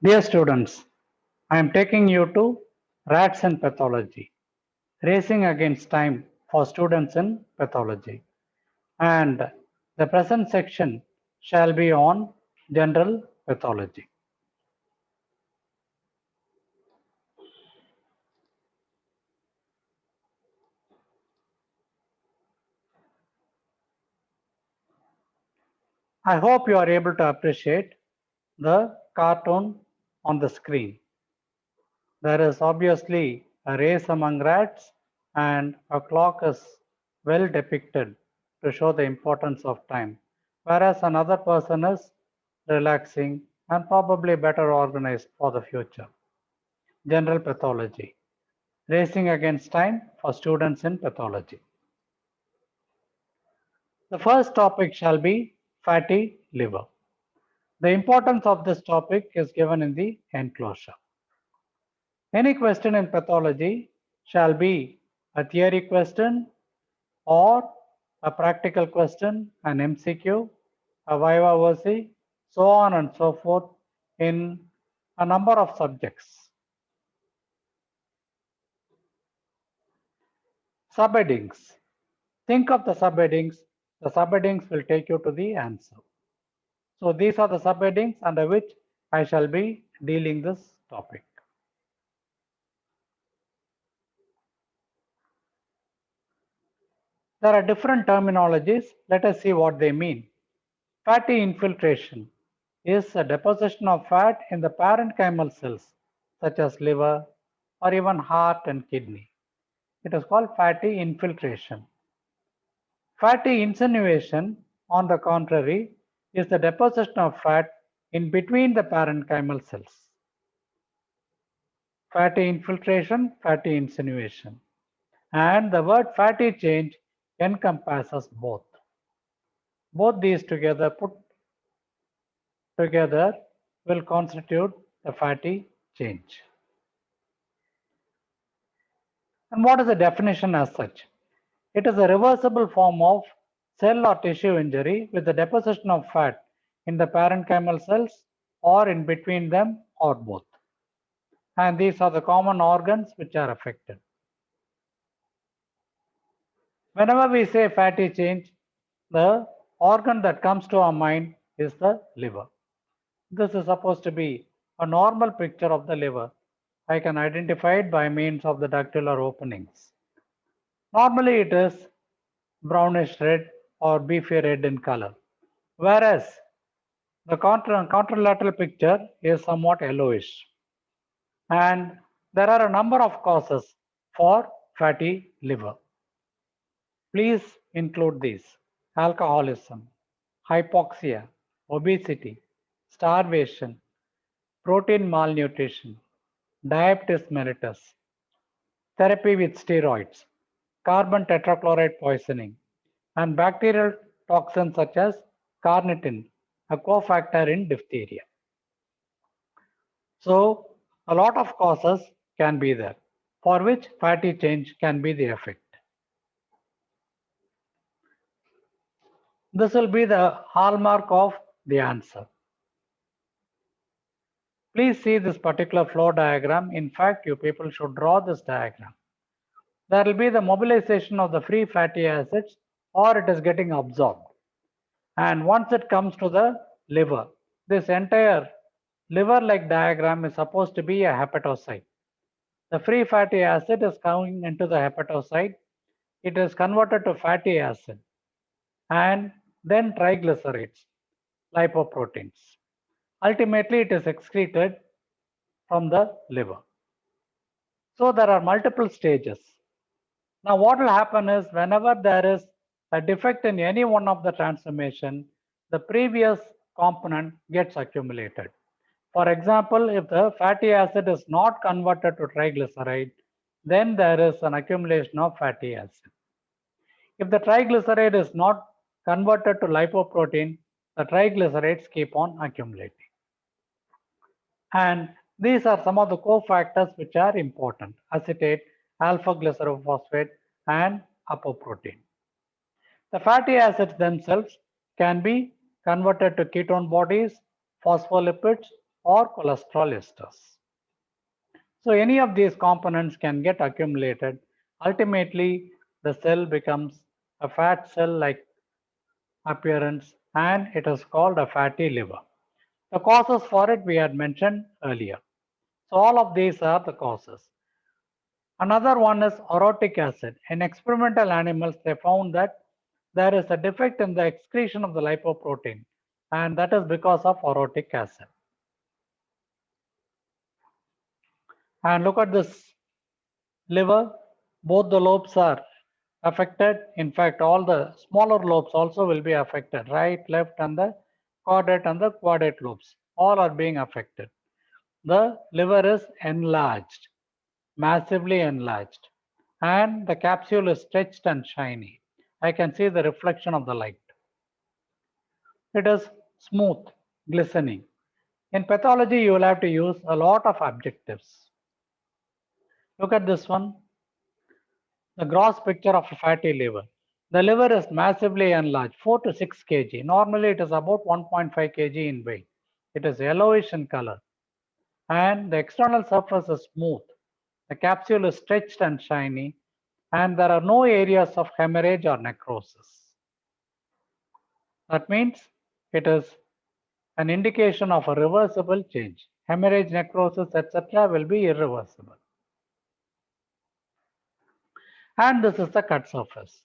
Dear students, I am taking you to rats and pathology, racing against time for students in pathology. And the present section shall be on general pathology. I hope you are able to appreciate the cartoon on the screen. There is obviously a race among rats, and a clock is well depicted to show the importance of time, whereas another person is relaxing and probably better organized for the future. General pathology, racing against time for students in pathology. The first topic shall be fatty liver. The importance of this topic is given in the enclosure. Any question in pathology shall be a theory question or a practical question, an MCQ, a viva voce, so on and so forth in a number of subjects. Subheadings. Think of the subheadings. The subheadings will take you to the answer. So these are the subheadings under which I shall be dealing this topic. There are different terminologies. Let us see what they mean. Fatty infiltration is a deposition of fat in the parenchymal cells, such as liver or even heart and kidney. It is called fatty infiltration. Fatty insinuation, on the contrary, is the deposition of fat in between the parenchymal cells. Fatty infiltration, fatty insinuation. And the word fatty change encompasses both. Both these together put together will constitute the fatty change. And what is the definition as such? It is a reversible form of cell or tissue injury with the deposition of fat in the parenchymal cells or in between them or both. And these are the common organs which are affected. Whenever we say fatty change, the organ that comes to our mind is the liver. This is supposed to be a normal picture of the liver. I can identify it by means of the ductular openings. Normally it is brownish red or beefy red in color, whereas the contralateral picture is somewhat yellowish. And there are a number of causes for fatty liver. Please include these: alcoholism, hypoxia, obesity, starvation, protein malnutrition, diabetes mellitus, therapy with steroids, carbon tetrachloride poisoning, and bacterial toxins such as carnitine, a cofactor in diphtheria. So, a lot of causes can be there for which fatty change can be the effect. This will be the hallmark of the answer. Please see this particular flow diagram. In fact, you people should draw this diagram. There will be the mobilization of the free fatty acids, or it is getting absorbed. And once it comes to the liver, this entire liver-like diagram is supposed to be a hepatocyte. The free fatty acid is coming into the hepatocyte. It is converted to fatty acid and then triglycerides, lipoproteins. Ultimately, it is excreted from the liver. So there are multiple stages. Now what will happen is whenever there is a defect in any one of the transformation, the previous component gets accumulated. For example, if the fatty acid is not converted to triglyceride, then there is an accumulation of fatty acid. If the triglyceride is not converted to lipoprotein, the triglycerides keep on accumulating. And these are some of the cofactors which are important: acetate, alpha glycerophosphate, and apoprotein. The fatty acids themselves can be converted to ketone bodies, phospholipids, or cholesterol esters. So any of these components can get accumulated. Ultimately, the cell becomes a fat cell-like appearance and it is called a fatty liver. The causes for it we had mentioned earlier. So all of these are the causes. Another one is orotic acid. In experimental animals, they found that there is a defect in the excretion of the lipoprotein, and that is because of orotic acid. And look at this liver, both the lobes are affected. In fact, all the smaller lobes also will be affected, right, left, and the caudate and the quadrate lobes, all are being affected. The liver is enlarged, massively enlarged, and the capsule is stretched and shiny. I can see the reflection of the light. It is smooth, glistening. In pathology, you will have to use a lot of adjectives. Look at this one, the gross picture of a fatty liver. The liver is massively enlarged, 4 to 6 kg. Normally, it is about 1.5 kg in weight. It is yellowish in color, and the external surface is smooth. The capsule is stretched and shiny, and there are no areas of hemorrhage or necrosis. That means it is an indication of a reversible change. Hemorrhage, necrosis, etc. will be irreversible. And this is the cut surface.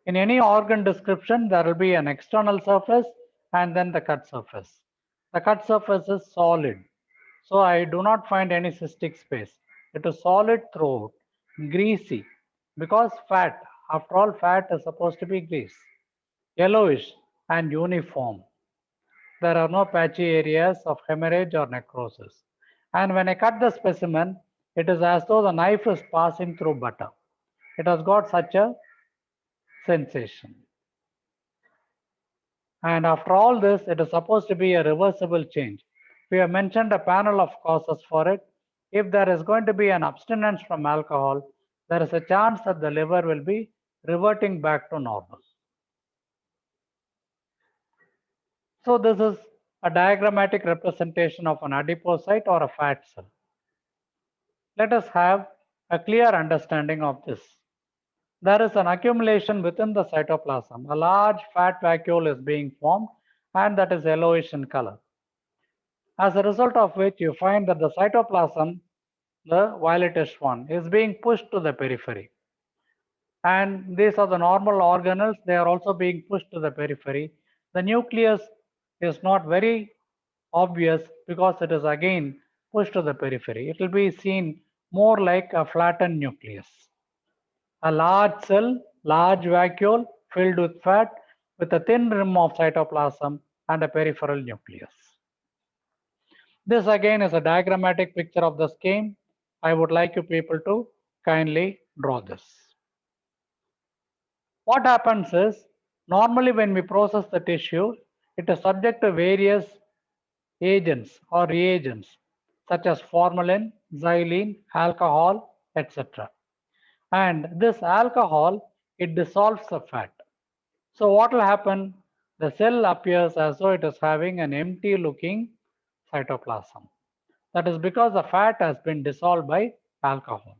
In any organ description, there will be an external surface and then the cut surface. The cut surface is solid, so I do not find any cystic space. It is solid throughout, greasy, because fat, after all, fat is supposed to be grease, yellowish and uniform. There are no patchy areas of hemorrhage or necrosis. And when I cut the specimen, it is as though the knife is passing through butter. It has got such a sensation. And after all this, it is supposed to be a reversible change. We have mentioned a panel of causes for it. If there is going to be an abstinence from alcohol, there is a chance that the liver will be reverting back to normal. So this is a diagrammatic representation of an adipocyte or a fat cell. Let us have a clear understanding of this. There is an accumulation within the cytoplasm. A large fat vacuole is being formed, and that is yellowish in color. As a result of which, you find that the cytoplasm, the violetish one, is being pushed to the periphery. And these are the normal organelles, they are also being pushed to the periphery. The nucleus is not very obvious because it is again pushed to the periphery. It will be seen more like a flattened nucleus. A large cell, large vacuole filled with fat with a thin rim of cytoplasm and a peripheral nucleus. This again is a diagrammatic picture of the scheme. I would like you people to kindly draw this. What happens is, normally when we process the tissue, it is subject to various agents or reagents such as formalin, xylene, alcohol, etc. And this alcohol, it dissolves the fat. So what will happen? The cell appears as though it is having an empty looking cytoplasm. That is because the fat has been dissolved by alcohol.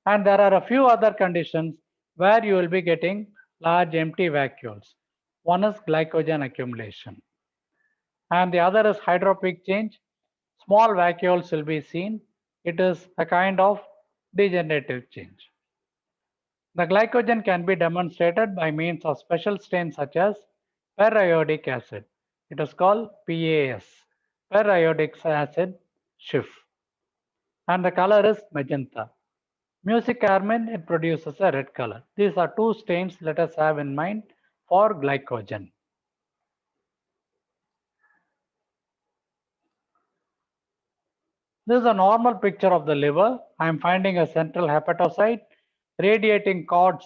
And there are a few other conditions where you will be getting large empty vacuoles. One is glycogen accumulation, and the other is hydropic change. Small vacuoles will be seen. It is a kind of degenerative change. The glycogen can be demonstrated by means of special stains such as periodic acid. It is called PAS, periodic acid Schiff. And the color is magenta. Music carmine, it produces a red color. These are two stains let us have in mind for glycogen. This is a normal picture of the liver. I am finding a central hepatocyte, radiating cords,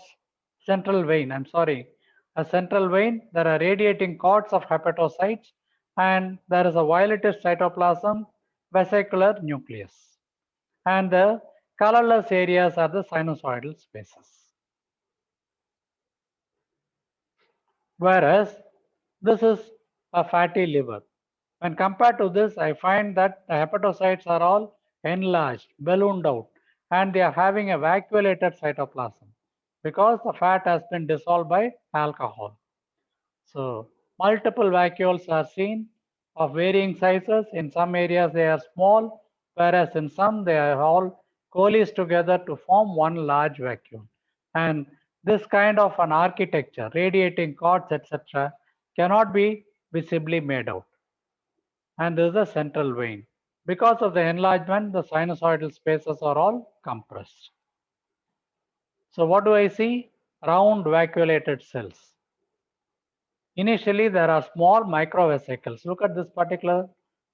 central vein, a central vein. There are radiating cords of hepatocytes, and there is a violetish cytoplasm, vesicular nucleus. And the colorless areas are the sinusoidal spaces. Whereas this is a fatty liver. When compared to this, I find that the hepatocytes are all enlarged, ballooned out, and they are having a vacuolated cytoplasm because the fat has been dissolved by alcohol. So multiple vacuoles are seen of varying sizes. In some areas they are small, whereas in some they are all coalesced together to form one large vacuole. And this kind of an architecture, radiating cords, etc., cannot be visibly made out. And this is a central vein. Because of the enlargement, the sinusoidal spaces are all compressed. So what do I see? Round vacuolated cells. Initially, there are small microvesicles. Look at this particular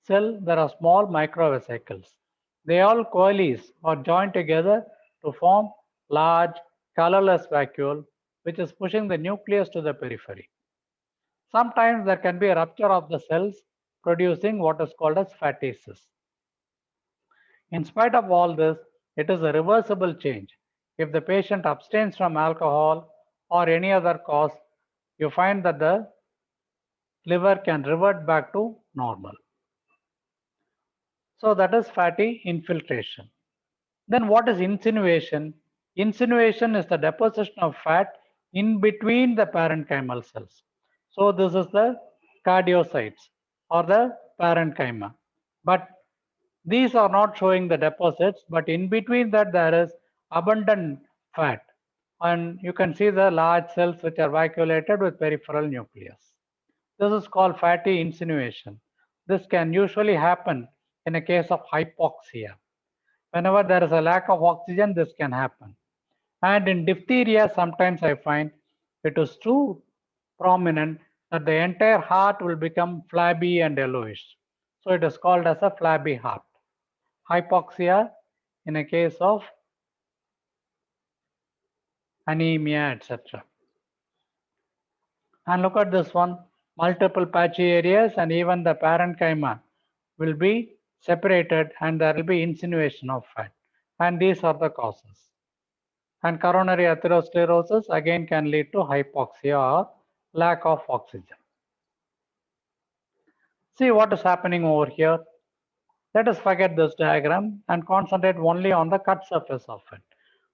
cell, there are small microvesicles. They all coalesce or join together to form large colorless vacuole, which is pushing the nucleus to the periphery. Sometimes there can be a rupture of the cells, producing what is called as fatasis. In spite of all this, it is a reversible change. If the patient abstains from alcohol or any other cause, you find that the liver can revert back to normal. So that is fatty infiltration. Then what is insinuation? Insinuation is the deposition of fat in between the parenchymal cells. So this is the cardiocytes or the parenchyma. But these are not showing the deposits, but in between that there is abundant fat. And you can see the large cells which are vacuolated with peripheral nucleus. This is called fatty insinuation. This can usually happen in a case of hypoxia. Whenever there is a lack of oxygen, this can happen. And in diphtheria, sometimes I find it is too prominent that the entire heart will become flabby and yellowish. So it is called as a flabby heart. Hypoxia in a case of anemia, etc. And look at this one, multiple patchy areas and even the parenchyma will be separated and there will be insinuation of fat. And these are the causes. And coronary atherosclerosis again can lead to hypoxia or lack of oxygen. See what is happening over here. Let us forget this diagram and concentrate only on the cut surface of it.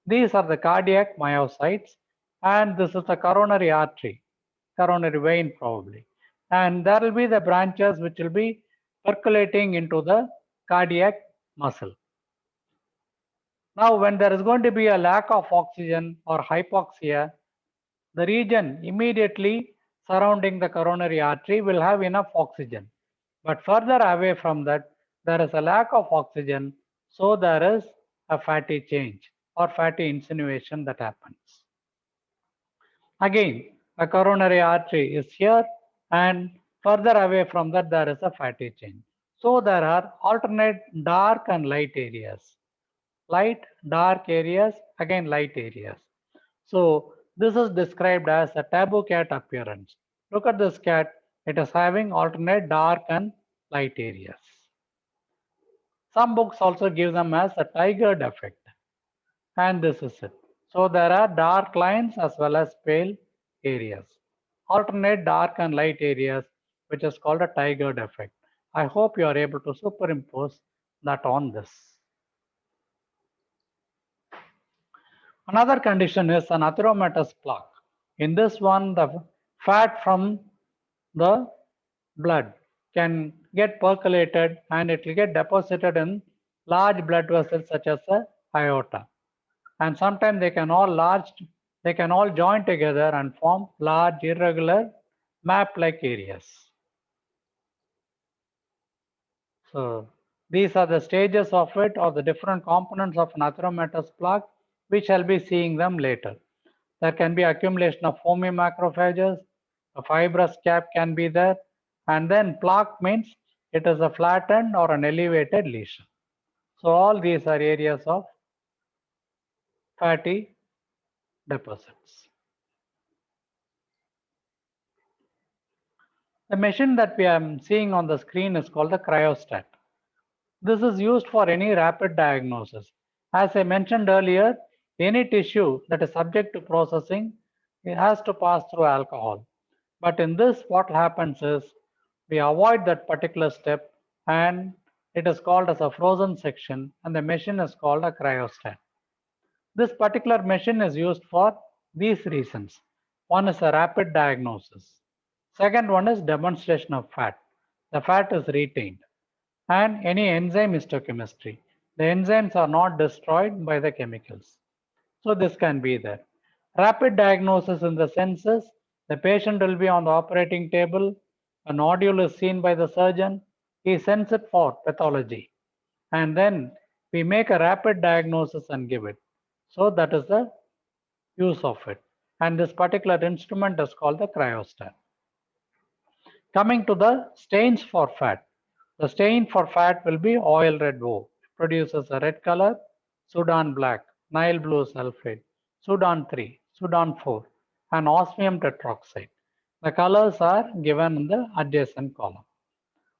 These are the cardiac myocytes and this is the coronary artery, coronary vein probably. And there will be the branches which will be percolating into the cardiac muscle. Now when there is going to be a lack of oxygen or hypoxia, the region immediately surrounding the coronary artery will have enough oxygen. But further away from that, there is a lack of oxygen, so there is a fatty change or fatty insinuation that happens. Again, a coronary artery is here and further away from that there is a fatty change. So there are alternate dark and light areas. Light, dark areas, again light areas. So this is described as a taboo cat appearance. Look at this cat, it is having alternate dark and light areas. Some books also give them as a tiger effect. And this is it. So there are dark lines as well as pale areas. Alternate dark and light areas, which is called a tiger effect. I hope you are able to superimpose that on this. Another condition is an atheromatous plaque. In this one, the fat from the blood can get percolated and it will get deposited in large blood vessels such as the aorta. And sometimes they can all join together and form large irregular map-like areas. So these are the stages of it or the different components of an atheromatous plaque. We shall be seeing them later. There can be accumulation of foamy macrophages, a fibrous cap can be there, and then plaque means it is a flattened or an elevated lesion. So all these are areas of fatty deposits. The machine that we are seeing on the screen is called the cryostat. This is used for any rapid diagnosis. As I mentioned earlier, any tissue that is subject to processing, it has to pass through alcohol. But in this, what happens is we avoid that particular step, and it is called as a frozen section, and the machine is called a cryostat. This particular machine is used for these reasons. One is a rapid diagnosis. Second one is demonstration of fat. The fat is retained. And any enzyme histochemistry. The enzymes are not destroyed by the chemicals. So this can be there. Rapid diagnosis in the senses, the patient will be on the operating table, a nodule is seen by the surgeon, he sends it for pathology, and then we make a rapid diagnosis and give it. So that is the use of it. And this particular instrument is called the cryostat. Coming to the stains for fat. The stain for fat will be oil red O. It produces a red color, Sudan black, Nile blue sulfate, Sudan 3, Sudan 4, and osmium tetroxide. The colors are given in the adjacent column.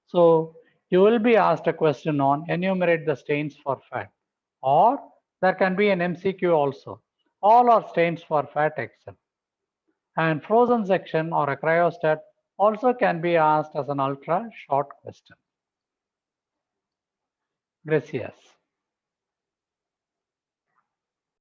So you will be asked a question on enumerate the stains for fat, or there can be an MCQ also. All are stains for fat except. And frozen section or a cryostat also can be asked as an ultra short question. Gracias.